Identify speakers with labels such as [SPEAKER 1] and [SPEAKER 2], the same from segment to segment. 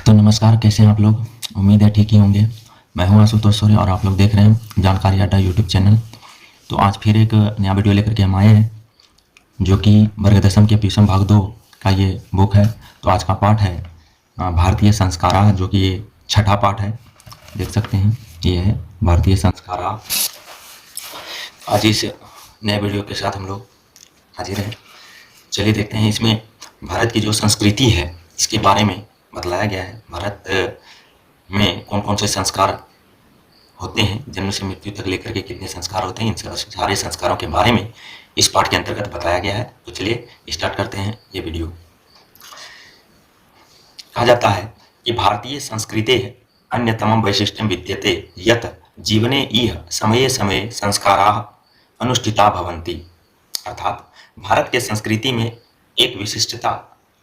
[SPEAKER 1] तो नमस्कार, कैसे हैं आप लोग। उम्मीद है ठीक ही होंगे। मैं हूं आशुतोष सोरेन और आप लोग देख रहे हैं जानकारी अड्डा यूट्यूब चैनल। तो आज फिर एक नया वीडियो लेकर के हम आए हैं, जो कि वर्ग दशम के ट्यूशन भाग 2 का ये बुक है। तो आज का पाठ है भारतीय संस्कारा, जो कि ये छठा पाठ है। देख सकते हैं ये है भारतीय संस्कारा। आज इस नए वीडियो के साथ हम लोग हाजिर हैं। चलिए देखते हैं इसमें भारत की जो संस्कृति है इसके बारे में बतलाया गया है। भारत में कौन कौन से संस्कार होते हैं, जन्म से मृत्यु तक लेकर के कितने संस्कार होते हैं, इन सारे संस्कारों के बारे में इस पाठ के अंतर्गत बताया गया है। तो चलिए स्टार्ट करते हैं ये वीडियो। कहा जाता है कि भारतीय संस्कृते अन्यतमं वैशिष्ट्यं विद्यते यत् जीवने इह समये समये संस्काराः अनुष्ठिता भवन्ति। अर्थात भारत के संस्कृति में एक विशिष्टता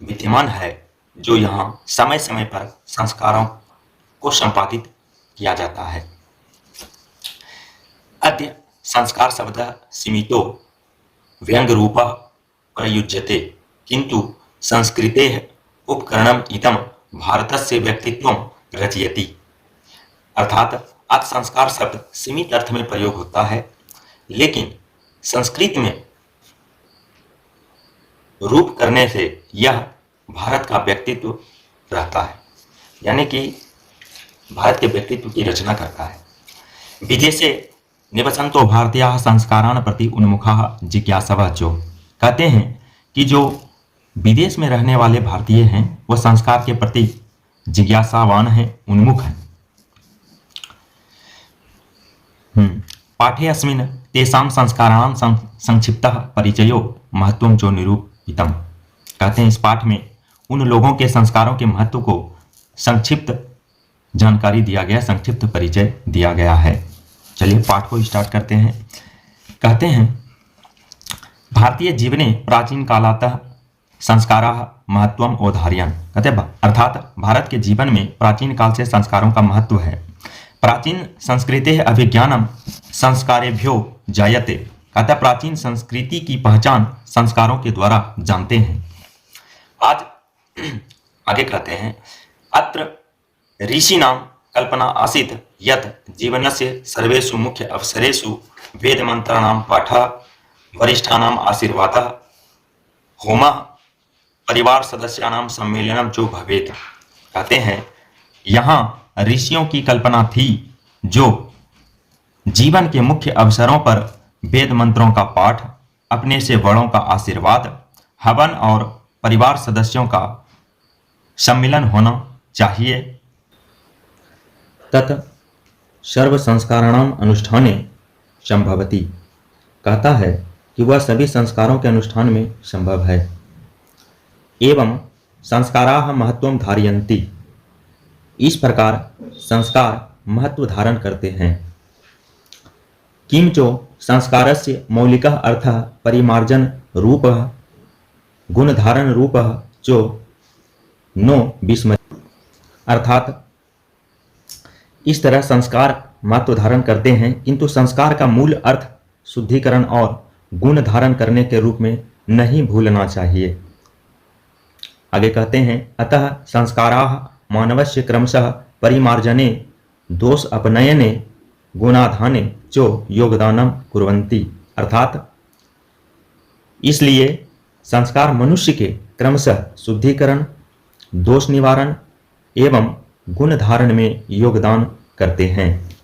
[SPEAKER 1] विद्यमान है, जो यहाँ समय समय पर संस्कारों को संपादित किया जाता है। अद्य संस्कार शब्दः सीमितो व्यंग्यरूपः प्रयुज्यते, किन्तु संस्कृतेः उपकरणम् इदं भारतस्य व्यक्तित्वं रचयति। अर्थात आज संस्कार शब्द सीमित अर्थ में प्रयोग होता है, लेकिन संस्कृत में रूप करने से यह भारत का व्यक्तित्व रहता है, यानी कि भारत के व्यक्तित्व की रचना करता है। विदेशे निवसन्तो भारतीयाः संस्कारान् प्रति उन्मुखाः जिज्ञासवः, जो कहते हैं कि जो विदेश में रहने वाले भारतीय हैं वह संस्कार के प्रति जिज्ञासावान हैं, उन्मुख हैं। पाठे अस्मिन् तेषां संस्काराणां संक्षिप्तः परिचयो महत्वं च निरूपितम्। कहते हैं इस पाठ में उन लोगों के संस्कारों के महत्व को संक्षिप्त जानकारी दिया गया, संक्षिप्त परिचय दिया गया है। चलिए पाठ को स्टार्ट करते हैं। कहते हैं भारतीय जीवने प्राचीन कालातः संस्काराः महत्वम् औदार्यन्। कहते हैं अर्थात भारत के जीवन में प्राचीन काल से संस्कारों का महत्व है। प्राचीन संस्कृतेः अभिज्ञानम् संस्कारेभ्यो जायते। कहता प्राचीन संस्कृति की पहचान संस्कारों के द्वारा जानते हैं। आज आगे कहते हैं अत्र ऋषीणां कल्पना आसीत् यत् जीवनस्य सर्वेषु मुख्य अवसरेषु वेदमन्त्राणां पाठः, वरिष्ठानाम् आशीर्वादः, होमः, परिवार सदस्यानां सम्मेलनं जो भवेत्। कहते हैं यहाँ ऋषियों की कल्पना थी, जो जीवन के मुख्य अवसरों पर वेद मंत्रों का पाठ, अपने से बड़ों का आशीर्वाद, हवन और परिवार सदस्यों का सम्मिलन होना चाहिए। तत् सर्व संस्काराणाम अनुष्ठाने संभवति। कहता है कि वह सभी संस्कारों के अनुष्ठान में संभव है। एवं संस्काराः महत्वं धारयन्ति। इस प्रकार संस्कार महत्व धारण करते हैं। किंच संस्कारस्य मौलिकः अर्थः परिमार्जन रूपः गुणधारण रूपः जो नो विस्मृति। अर्थात इस तरह संस्कार महत्व धारण करते हैं, किंतु संस्कार का मूल अर्थ शुद्धिकरण और गुण धारण करने के रूप में नहीं भूलना चाहिए। आगे कहते हैं अतः संस्काराः मानवस्य क्रमशः परिमार्जने दोष अपनयने गुणाधाने जो योगदानम कुर्वन्ति। अर्थात इसलिए संस्कार मनुष्य के क्रमशः शुद्धिकरण, दोष निवारण एवं गुण धारण में योगदान करते हैं।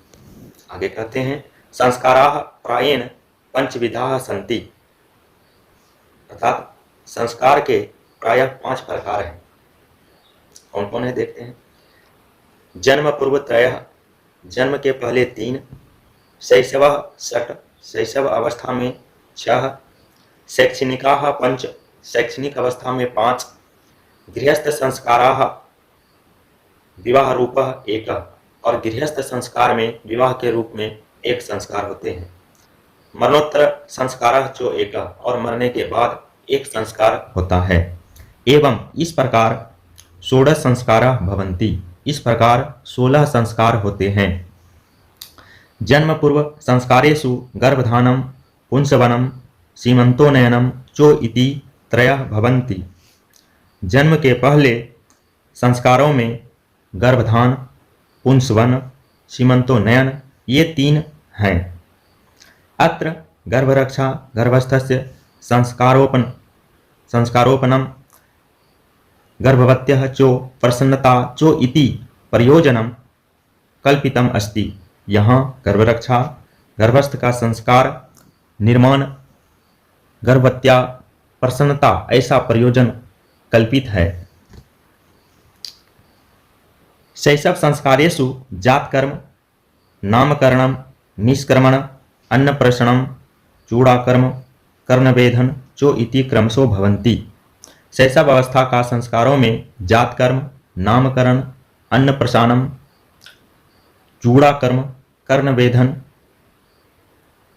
[SPEAKER 1] आगे कहते हैं संस्काराः प्रायेण पंचविधाः सन्ति। अर्थात संस्कार के प्रायः 5 प्रकार हैं। कौन कौन है देखते हैं। जन्म पूर्व त्रयः, जन्म के पहले 3, शैशवः 6, शैशव अवस्था में 6, शैक्षणिकाः 5, शैक्षणिक अवस्था में 5, गृहस्थ संस्काराः विवाह रूपः 1, और गृहस्थ संस्कार में विवाह के रूप में 1 संस्कार होते हैं। मरणोत्तर संस्काराः जो 1, और मरने के बाद 1 संस्कार होता है। एवं इस प्रकार 16 संस्काराः भवन्ति। इस प्रकार 16 संस्कार होते हैं। जन्म पूर्व संस्कारेषु गर्भधानं, पुंसवनं, सीमंतोनयनं चो इति त्रयः भवन्ति। जन्म के पहले संस्कारों में गर्भधान, पुंसवन, सीमंतोन्नयन, ये 3 हैं। अत्र गर्भरक्षा गर्भस्थस्य संस्कारोपनम गर्भवत्यः चो प्रसन्नता चो इति प्रयोजनम कल्पितम अस्ति। यहाँ गर्भरक्षा गर्भस्थ का संस्कार निर्माण गर्भवत्या प्रसन्नता ऐसा प्रयोजन कल्पित है। शैशव संस्कारेषु जातकर्म, नामकरणम, निष्क्रमण, अन्नप्राशनम, चूड़ाकर्म, कर्णवेधन चो इति क्रमशो भवन्ति। शैशव अवस्था का संस्कारों में जातकर्म, नामकरण, अन्नप्राशनम, चूड़ाकर्म, कर्णवेधन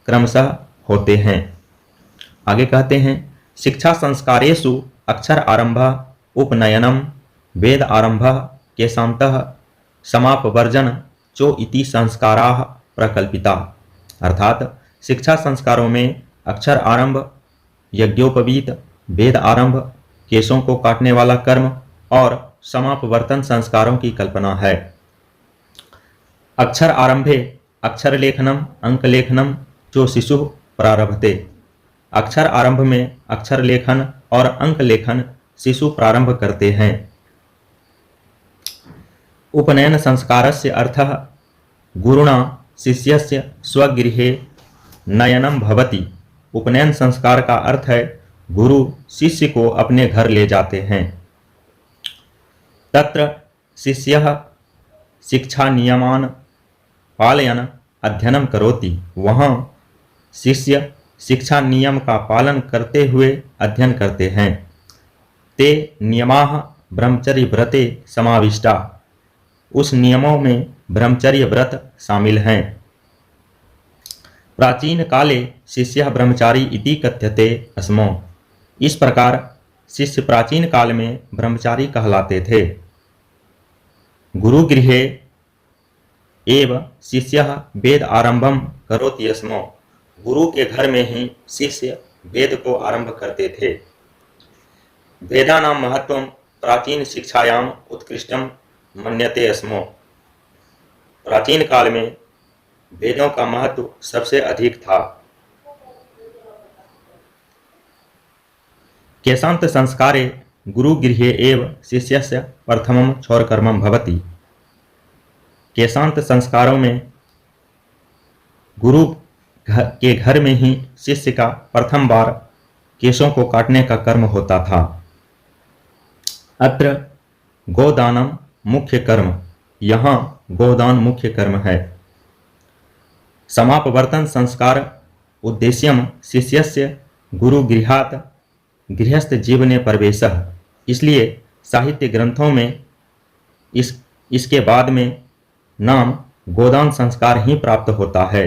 [SPEAKER 1] क्रमशः होते हैं। आगे कहते हैं शिक्षा संस्कारेषु अक्षर आरंभ, उपनयनम, वेद आरंभ, केशांतः, समापवर्जन चो इति संस्काराः प्रकल्पिता। अर्थात शिक्षा संस्कारों में अक्षर आरंभ, यज्ञोपवीत, वेद आरंभ, केशों को काटने वाला कर्म और समापवर्तन संस्कारों की कल्पना है। अक्षर आरंभे अक्षर लेखनम, अंक लेखनम जो शिशु प्रारभते। अक्षर आरंभ में अक्षर लेखन और अंक लेखन शिशु प्रारंभ करते हैं। उपनयन संस्कारस्य अर्थः गुरुणा शिष्यस्य स्वगृहे नयनम भवति। उपनयन संस्कार का अर्थ है गुरु शिष्य को अपने घर ले जाते हैं। तत्र शिष्यः शिक्षा नियमान पालयन अध्ययनम करोति। वहाँ शिष्य शिक्षा नियम का पालन करते हुए अध्ययन करते हैं। ते नियमाः ब्रह्मचर्य व्रते समाविष्टा। उस नियमों में ब्रह्मचर्य व्रत शामिल हैं। प्राचीन काले शिष्यः ब्रह्मचारी इति कथ्यते अस्मो। इस प्रकार शिष्य प्राचीन काल में ब्रह्मचारी कहलाते थे। गुरुगृहे एव शिष्यः वेद आरंभम करोति स्म। गुरु के घर में ही शिष्य वेद को आरंभ करते थे। वेदानां महत्वं प्राचीन शिक्षायाम उत्कृष्टम मन्यते स्म। प्राचीन काल में वेदों का महत्व सबसे अधिक था। केशांत संस्कारे गुरुगृहे एव शिष्यस्य प्रथमं क्षौरकर्मं भवति। केशांत संस्कारों में गुरु के घर में ही शिष्य का प्रथम बार केशों को काटने का कर्म होता था। अत्र गोदानम मुख्य कर्म। यहाँ गोदान मुख्य कर्म है। समापवर्तन संस्कार उद्देश्यम शिष्यस्य गुरुगृहात् गृहस्थ जीवने प्रवेशः। इसलिए साहित्य ग्रंथों में इसके बाद में नाम गोदान संस्कार ही प्राप्त होता है।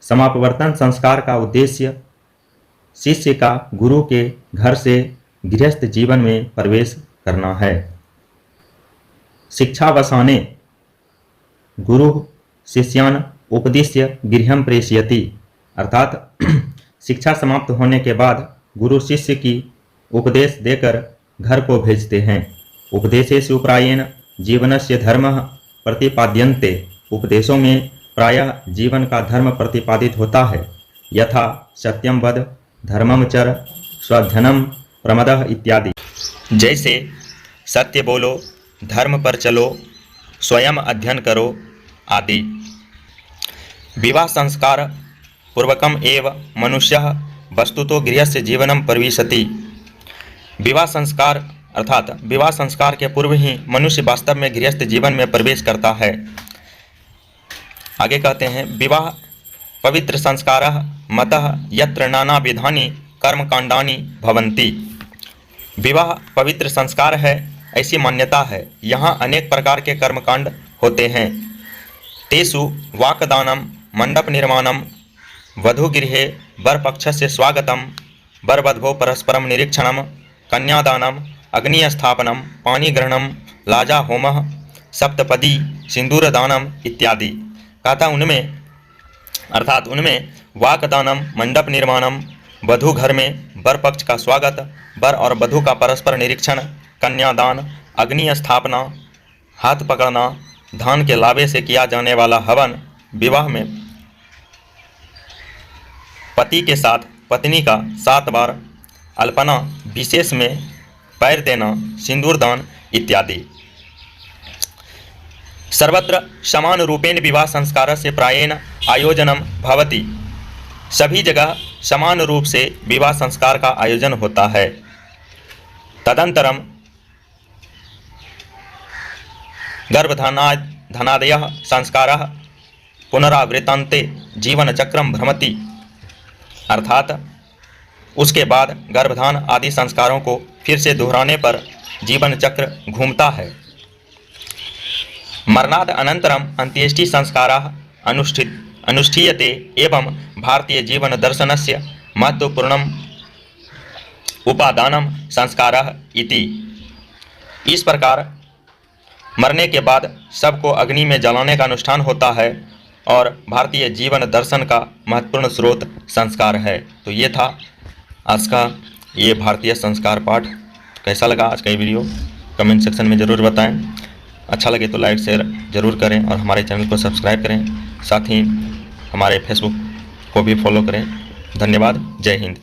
[SPEAKER 1] समापवर्तन संस्कार का उद्देश्य शिष्य का गुरु के घर से गृहस्थ जीवन में प्रवेश करना है। शिक्षावसाने गुरु शिष्यान उपदिश्य गृहं प्रेषयति। अर्थात शिक्षा समाप्त होने के बाद गुरु शिष्य की उपदेश देकर घर को भेजते हैं। उपदेशेषु प्रायेण जीवनस्य धर्मः प्रतिपाद्यन्ते। उपदेशों में प्रायः जीवन का धर्म प्रतिपादित होता है। यथा सत्यम वद, धर्मम चर, स्वाध्ययनम प्रमदः इत्यादि। जैसे सत्य बोलो, धर्म पर चलो, स्वयं अध्ययन करो आदि। विवाह संस्कार पूर्वकम एव मनुष्यः वस्तुतो गृहस्य जीवनम प्रविशति। विवाह संस्कार अर्थात विवाह संस्कार के पूर्व ही मनुष्य वास्तव में गृहस्थ जीवन में प्रवेश करता है। आगे कहते हैं विवाह पवित्र संस्कारः मतः यत्र नाना विधानि कर्मकांडानि भवन्ति। विवाह पवित्र संस्कार है ऐसी मान्यता है। यहाँ अनेक प्रकार के कर्मकांड होते हैं। तेषु वाक्दानम, मंडप निर्माणम, वधूगृहे वरपक्षस्य स्वागतम, वरवधवो परस्परम निरीक्षणम, कन्यादानम, अग्निस्थापनम, पाणिग्रहणम, लाजा होमः, सप्तपदी, सिंदूरदानम इत्यादि। कहता उनमें वाकदानम, मंडप निर्माणम, वधू घर में वर पक्ष का स्वागत, वर और वधू का परस्पर निरीक्षण, कन्यादान, अग्नि स्थापना, हाथ पकड़ना, धान के लावे से किया जाने वाला हवन, विवाह में पति के साथ पत्नी का 7 बार अल्पना, विशेष में पैर देना, सिंदूर दान इत्यादि। सर्वत्र समान रूपेण विवाह संस्कारस्य प्रायेण आयोजनम भवति। सभी जगह समान रूप से विवाह संस्कार का आयोजन होता है। तदंतरम गर्भधानादयः संस्कारः पुनरावृत्तान्ते जीवन चक्रम भ्रमति, अर्थात उसके बाद गर्भधान आदि संस्कारों को फिर से दोहराने पर जीवन चक्र घूमता है। मरणाद अनंतरम अंत्येष्टि संस्कारः अनुष्ठीयते एवं भारतीय जीवन दर्शनस्य महत्वपूर्णम उपादानम संस्कारः इति। इस प्रकार मरने के बाद सबको अग्नि में जलाने का अनुष्ठान होता है और भारतीय जीवन दर्शन का महत्वपूर्ण स्रोत संस्कार है। तो ये था आज का ये भारतीय संस्कार पाठ। कैसा लगा आज का ये वीडियो कमेंट सेक्शन में ज़रूर बताएं। अच्छा लगे तो लाइक शेयर ज़रूर करें और हमारे चैनल को सब्सक्राइब करें। साथ ही हमारे फेसबुक को भी फॉलो करें। धन्यवाद। जय हिंद।